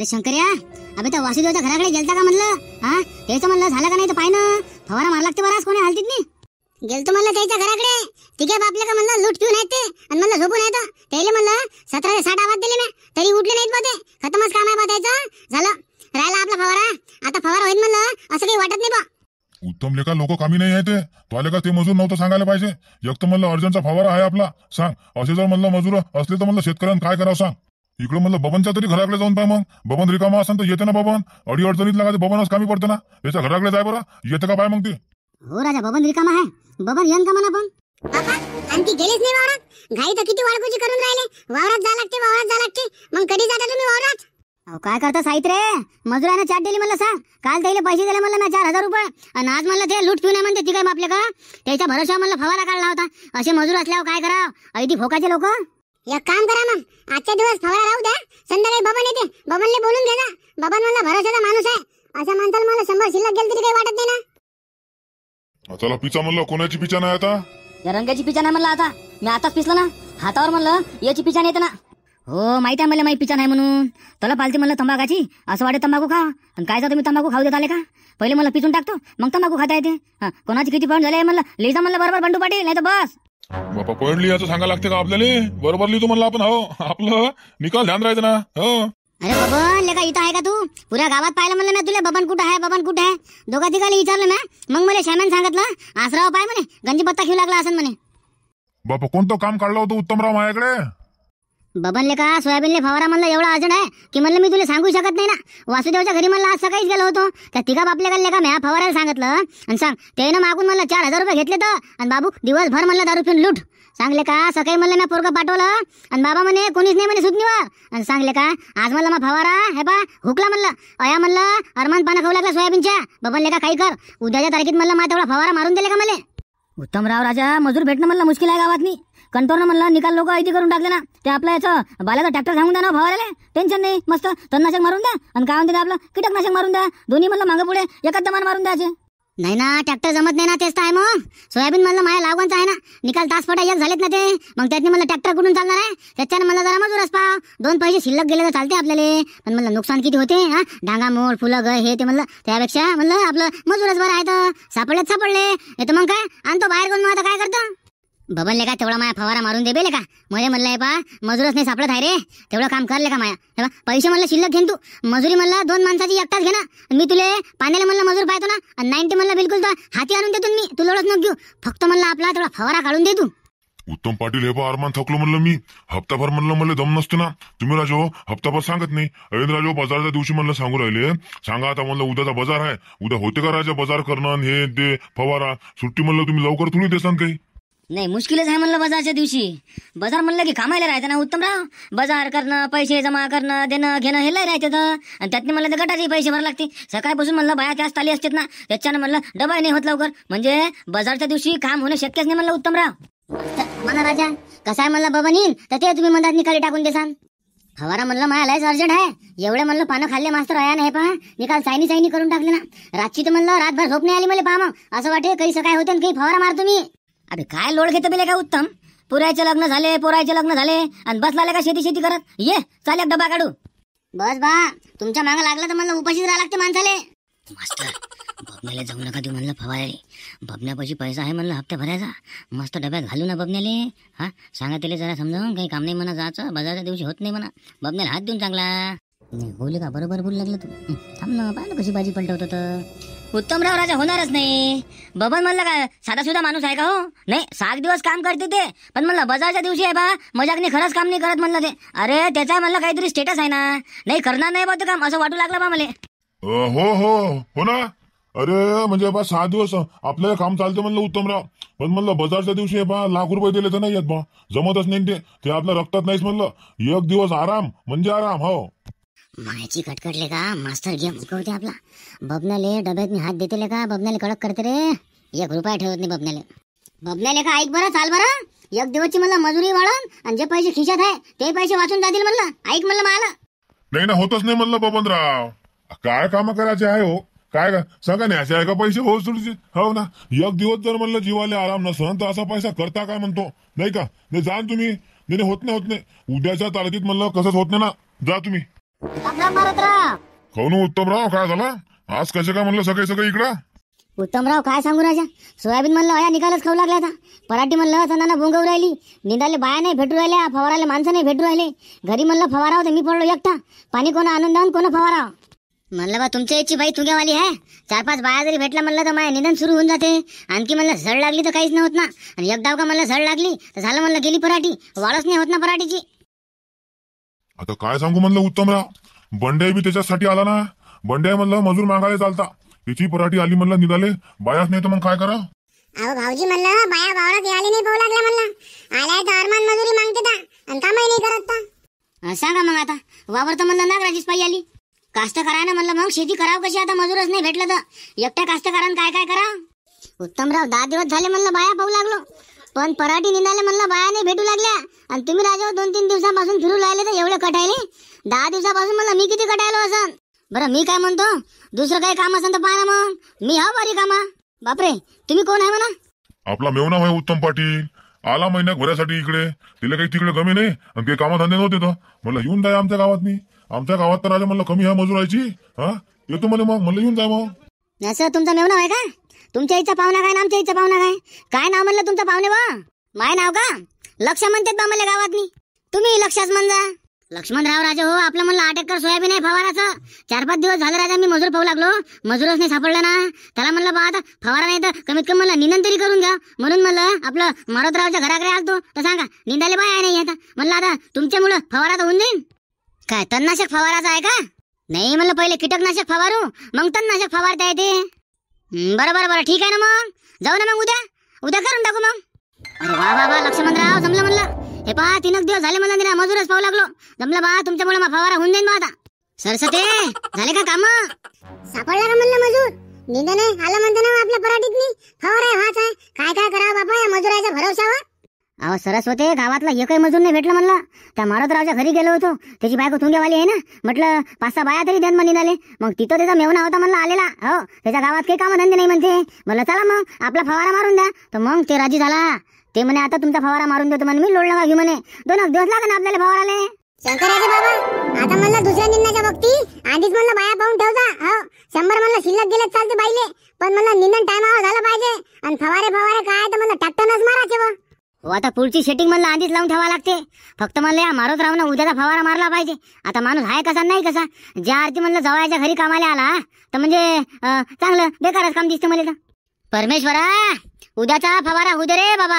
अरे शंकर्या, अबे त्या वासुदेवच्या घराकडे गेलता का म्हणलं? हा, त्याचं म्हणलं झालं का नाही तर पाय ना, फवारा मार लागते बराच कोणी हालतीत नाही. गेलतो म्हणलं त्याच्या घराकडे, ठीक आहे बापले का म्हणलं लूट पिऊन आहेत ते, आणि म्हणलं झोपून आहेत. त्याला म्हणलं 17 ते 60 आवाज दिले मी, तरी उठले नाहीत बा ते. खतमच काम आहे बा त्याचं. झालं राहिला आपला फवारा. आता फवारा होईल म्हणलं असं काही वाटत नाही बा. उत्तम लेखा लोक कामी नाही आहे ते. तुला का ते मजूर नव्हतं सांगायला पाहिजे. एक तर म्हणलं अर्जंटचा फवारा आहे आपला, सांग. असे जर म्हणलं मजूर असले तर म्हणलं शेतकऱ्यांना काय करावं सांग. इकडे म्हणलं बबनच्या तरी घराकडे जाऊन पाय. मग बबन रिकामा असेल तर येते ना बबन. अडी अडचणीत लागा बबनच कामी पडते ना. त्याच्या घराकडे जाय बरं, येते का पाय मग ते. हो राजा, बबन रिकामा आहे. बबन येन का म्हणा पण बाबा. आणखी गेलेच नाही वावरात. घाई तर किती वाळकुची करून राहिले. वावरात जा लागते, वावरात जा लागते. मग कधी जाता तुम्ही वावरात? अहो काय करता साहित रे, मजुराने चाट दिली म्हणलं सांग. काल त्याला पैसे दिले म्हणलं ना 4000 रुपये, आणि आज म्हणलं ते लूट पिऊन म्हणते ती काय आपल्या का. त्याच्या भरोसा म्हणलं फवारा काढला होता. असे मजूर असल्यावर काय करावं? ऐदी फोकाचे लोक. एक काम करा मग, आजच्या दिवस फवारा राहू द्या. संध्याकाळी बबन येते, बबनले बोलून घे ना. बबन म्हणलं भरोशाचा माणूस आहे. अशा माणसाला मला 100 शिल्लक गेल तरी काही वाटत नाही ना. चला पिचा म्हणलं. कोणाची पिचा नाही आता? या रंगाची पिचा नाही म्हणलं. आता मी आताच पिसलं ना हातावर, म्हणलं याची पिचा नाही येते ना. हो माहिती आहे मला, माहिती पिचा नाही म्हणून. तुला पालती म्हणलं तंबाखाची, असं वाटे तंबाखू खा. आणि काय तुम्ही तंबाखू खाऊ देत आले का? पहिले मला पिचून टाकतो, मग तंबाखू खाता येते. कोणाची किती पण झाले म्हणलं लिहिजा म्हणलं बरोबर बंडू पाटील, नाही तर बस. बापा पडली याचं सांगा लागते का आपल्याला? बरोबर लिहितो म्हणलं आपण. हो आपलं निकाल ध्यान राहायचं ना. हो अरे बबन लेका इथं आहे का तू? पुऱ्या गावात पाहिलं म्हणलं ना तुला. बबन कुठं आहे, बबन कुठं आहे? दोघा तिघाला विचारलं ना, मग मला श्यामन सांगितलं आसराव पाय म्हणे गंजी पत्ता खेळू लागला असं म्हणे. बापा कोणतं काम काढलं होतं उत्तमराव माझ्याकडे? बबन लेका सोयाबीनले फवारा म्हणलं एवढा अर्जंट आहे की म्हणलं मी तुला सांगू शकत नाही ना. वासुदेवच्या घरी म्हणलं आज सकाळीच गेलो होतो. त्या तिघा बापले का लेका म्या फवारायला सांगितलं, आणि सांग त्यानं मागून म्हणलं 4000 रुपये घेतले तर, आणि बाबू दिवसभर म्हणलं दारू पिऊन लूट. सांगले का सकाळी म्हणलं मी पोरगं पाठवलं, आणि बाबा म्हणे कोणीच नाही म्हणे सुटणीवर. आणि सांगले का आज म्हणलं मग फवारा हे बा हुकला म्हणलं. अया म्हणलं अरमान पानं खाऊ लागला सोयाबीनच्या. बबन लेका काही कर, उद्याच्या तारखेत म्हणलं मा तेवढा फवारा मारून दिले का मला. उत्तमराव राजा, मजूर भेटणं म्हणलं मुश्किल आहे गावातनी. कंट्रोलनं म्हणलं निकाल लोक ऐती करून टाकले ना. ते आपलं याचं बालाचा ट्रॅक्टर सांगून द्या ना फवारायला. टेन्शन नाही, मस्त तणनाशक मारून द्या, आणि काय म्हणते आपलं कीटकनाशक मारून द्या. दोन्ही म्हणलं मागं पुढे एकाच दमान मारून द्यायचे. नाही ना, ट्रॅक्टर जमत नाही ना. तेच तर आहे मग. सोयाबीन म्हणलं माझ्या लागवणचं आहे ना. निकाल तासफोटा एक झालेत ना ते. मग त्यातनी म्हणलं ट्रॅक्टर कुठून चालणार आहे? त्याच्यानं म्हणलं जरा मजूरच पाव. 2 पैसे शिल्लक गेले तर चालते आपल्याला, पण म्हणलं नुकसान किती होते. हा डांगा मोड फुलं ग हे ते म्हणलं, त्यापेक्षा म्हणलं आपलं मजूरच बरं आहे. तर सापडले येतं मग काय आणतो बाहेर कोण. मग आता काय करतो? बबन लेका तेवढा माया फवारा मारून दे बेले का. मध्ये म्हणलं आहे पा मजूरच नाही सापडत आहे रे. तेवढं काम करले का माया. हे पैसे म्हणलं शिल्लक घेन तू. मजुरी म्हणलं 2 माणसाची एकटाच घे ना. मी तुले पाण्याला म्हणलं मजूर पाहतो ना, आणि 90 म्हणलं बिलकुल तर हाती आणून देतो मी. तू लोडच नको घेऊ. फक्त म्हणलं आपला तेवढा फवारा काढून दे तू. उत्तम पाटील हे पा अरमान थकलो म्हणलं मी. हप्ताभर म्हणलं मला दम नसते ना. तुम्ही राजो हप्ताभर सांगत नाही. अरेंद्र राजो बाजारच्या दिवशी म्हणलं सांगू राहिले. सांगा आता म्हणलं उद्याचा बाजार आहे, उद्या होते का राजा बाजार करणं आणि हे ते फवारा. सुट्टी म्हणलं तुम्ही लवकर थोडी देसान काही. नाही मुश्किलच आहे म्हणलं बाजारच्या दिवशी. बाजार म्हणलं की कामायला राहतं ना उत्तमराव. बाजार करणं, पैसे जमा करणं, देणं घेणं हे लय राहते. आणि त्यातनी म्हणलं तर गटाचे पैसे भरावे लागते. सकाळपासून म्हणलं बाया त्याच ताली असतात ना, त्याच्यानं म्हणलं डबाही नाही होत लवकर. म्हणजे बाजारच्या दिवशी काम होणं शक्यच नाही म्हणलं उत्तमराव. म्हणा राजा कसं आहे म्हणलं बबन येईन तर ते तुम्ही मधात निकाली टाकून देसान. फवारा म्हणलं माझ्या लयच अर्जंट आहे. एवढे म्हणलं पानं खाल्ले मास्तर आया नाही पहा. निकाल चायनी करून टाकले ना. रातची तर म्हणलं रातभर झोप नाही आली मला. पहा मग असं वाटे काही सकाळी होते काही फवारा मारतो मी. अरे काय लोड घेतं बेले का उत्तम. पुरायचे लग्न झाले, पोरायचे लग्न झाले, आणि बसला का शेती करत. ये चाल एक डबा काढू. बस बा तुमच्या मागं लागलं तर म्हणलं उपाशीच राहा लागते माणसाले. मास्तर बबण्याला जाऊ नका देऊ म्हणलं फवारे. बबण्यापाशी पैसा आहे म्हणलं हप्त्या भरायचा. मस्त डब्यात घालू ना बबण्याले. हा सांगा त्याला जरा समजावून काही काम नाही म्हणा जायचं. बाजारच्या दिवशी होत नाही म्हणा. बबण्याला हात देऊन चांगला नाही बोलले का. बरोबर बोलू लागलं तू. थांब ना पाहिलं कशी भाजी पलटवत तर. उत्तमराव राजा होणारच नाही. बबन म्हणलं काय साधा सुद्धा माणूस आहे का? हो नाही 6 दिवस काम करते ते, पण म्हणलं बाजारच्या दिवशी आहे बा मजाकने खरंच काम नाही करत म्हणलं ते. अरे त्याचा म्हणलं काहीतरी स्टेटस आहे ना. नाही करणार नाही बा ते काम असं वाटू लागलं बा मला. हो ना. अरे म्हणजे बा 6 दिवस आपल्याला काम चालतं म्हणलं उत्तमराव. पण म्हणलं बाजारच्या दिवशी बा लाख रुपये दिले तर नाही येत बा. जमतच नाही ते आपल्या रक्तात नाहीच म्हणलं. 1 दिवस आराम म्हणजे आराम. हो मायाची कटकटले का मास्टर गेम शिकवते आपला. बबनाले डब्यात हात देते का. बबनाले कडक करते रे. 1 रुपया ठेवत नाही बबनाले का. ऐक बरं चाल बरं. 1 दिवसची म्हणलं मजुरी वाढून, आणि जे पैसे खिशात आहे ते पैसे वाचून जातील म्हणलं. ऐक म्हणलं मला. नाही ना होतच नाही म्हणलं बबनराव. काय काम करायचे आहे हो. काय सांगा न्यायचे आहे का पैसे हो तुझे. हो ना 1 दिवस जर म्हणलं जीवाले आराम नसन तर असा पैसा करता काय म्हणतो नाही का. नाही जा तुम्ही. नाही होत नाही. उद्याच्या तारखेत म्हणलं कसंच होत नाही ना. जा तुम्ही. रामराम मारुतराव. खाऊन उत्तमराव काय झाला आज कसे काय म्हणलं सकाळी सकाळी इकडं? उत्तमराव काय सांगू राजा, सोयाबीन म्हणलं अया निकालच खाऊ लागला आता. पराठी म्हणलं सणाला भोंगवू राहिली, निंदाले बाया नाही भेटू राहिल्या, फवाराले माणसं नाही भेटू राहिले. घरी म्हणलं फवारा होते, मी पडलो एकटा. पाणी कोणा आणून द्यावून कोणा फवारा. म्हणलं बा तुमच्या याची बाई तुग्यावाली आहे. 4-5 बाया जरी भेटला म्हणलं तर माझ्या निधन सुरू होऊन जाते. आणखी म्हणलं झड लागली तर काहीच नाही होत ना. आणि एक डाव का म्हणलं झड लागली तर झालं म्हणलं गेली पराठी, वाढच नाही होत ना पराठीची. आता काय सांगू म्हणलं उत्तमराव, बंड्या बी त्याच्यासाठी आला ना. बंड्या म्हणलं मजूर मागायला चालता, तिची पराठी आली म्हणलं निघाले बायाच नाही तर मग काय करा. अहो भाऊजी म्हणलं बाया वावरात यायला नाही पाहू लागल्या म्हणलं. आलाय तर अरमान मजुरी मागते ता आणि कामही नाही करत ता. सांगा मग आता, वावर तर म्हणलं नागराजीच पायी आली. कास्तकारानं म्हणलं मग शेती करावं कशी आता, मजूरच नाही भेटलं तर एकट्या कास्तकारानं काय काय करावं. उत्तमराव 10 दिवस झाले म्हणलं बाया पाहू लागलो, पण पराठी निघाले म्हणलं बाया नाही भेटू लागल्या. आणि तुम्ही राजावर 2-3 दिवसापासून फिरू लागले तर एवढे कटायले. 10 दिवसापासून म्हणलं मी किती कटायलो असन. बरं मी काय म्हणतो, दुसरं काही काम असेल तर पाहा मग, मी हा बरी कामा. बापरे तुम्ही कोण आहे म्हणा? आपला मेवना आहे उत्तम पाटील, आला महिन्यात भरासाठी इकडे. तिला काही तिकडे कमी नाही आणि काही कामधंदे नव्हते तर म्हणलं येऊन जाय आमच्या गावात. मी आमच्या गावात तर राजा म्हणलं कमी आहे मजुरायची. हा येतो म्हणे, मग म्हणलं येऊन जाय. मग असं तुमचा मेवना आहे का? तुमच्या इच्छा पाहुणा काय ना आमच्या इच्छा पाहुणा काय? काय नाव म्हणलं तुमचं पाहुणे बा? माय नाव का लक्ष म्हणतात बा मला गावातनी. तुम्ही लक्षच म्हणजा. लक्ष्मणराव राजा हो, आपलं म्हणलं 8 एकर सोयाबीन आहे फवाराचं. 4-5 दिवस झाले राजा मी मजूर पाहू लागलो, मजूरच नाही सापडला ना. त्याला म्हणलं बा आता फवारा नाही तर कमीत कमी मला निंदन तरी करून घ्या. म्हणून म्हणलं आपलं मारुतरावच्या घराकडे आलतो तर सांगा निंदाले बाय नाही आता. म्हणलं आता तुमच्यामुळं फवारा तर होऊन जाईल. काय तणनाशक फवाराचं आहे का? नाही म्हणलं पहिले कीटकनाशक फवारू मग तणनाशक फवारता येते. बरं बरं बरं ठीक आहे ना, मग जाऊ ना मग उद्या करून टाकू मग. अरे वा वा वा लक्ष्मणराव जमलं म्हणलं. हे पहा 3 दिवस झाले मला निरा मजूरच पाहू लागलो. जमलं बा तुमच्यामुळे फवारा होऊन जाईल बा आता. सरसते झाले का काम? सापडला का म्हणलं मजूर? निंदन आहे आलं म्हणते ना आपल्या पराठीतनी. फवारा हाच आहे. काय काय करावं बापा या मजुराच्या भरोशावर. अहो सरस होते, गावातला एकही मजूर नाही भेटलं म्हणलं. त्या मारुतरावच्या घरी गेलो होतो, त्याची बायको तुंग्यावाली आहे ना. म्हटलं 5-6 बाया तरी द्या म्हणे निघाले. मग तिथं त्याचा मेवना होता म्हणलं आलेला. हो त्याच्या गावात काही कामधंदे नाही म्हणते. म्हणलं चला मग आपला फवारा मारून द्या. तर मग ते राजी झाला. ते म्हणे आता तुमचा फवारा मारून देतो म्हणे, मी लोड नका घेऊ म्हणे. 2 दिवस लागेल आपल्याला फवाराले. शंकराचे बाबा आता म्हणलं दुसऱ्या निंदनाच्या बघती आधीच म्हणलं बाया पाहून ठेवता. हो 100 म्हणलं शिल्लक गेलेच चालते बाईले, पण म्हणलं निंदन टायमावर झालं पाहिजे. आणि फवारे काय तर म्हणलं ट्रॅक्टरनच मारायचे बा. हो आता पुढची सेटिंग म्हणलं आधीच लावून ठेवा लागते. फक्त म्हणलं या मारुतरावनं उद्याचा फवारा मारला पाहिजे. आता माणूस आहे कसा नाही कसा. ज्या आरती म्हणलं जवळच्या घरी कामाला आला तर म्हणजे चांगलं बेकारच काम दिसतं मला. तर परमेश्वरा उद्याचा फवारा होऊ दे रे बाबा.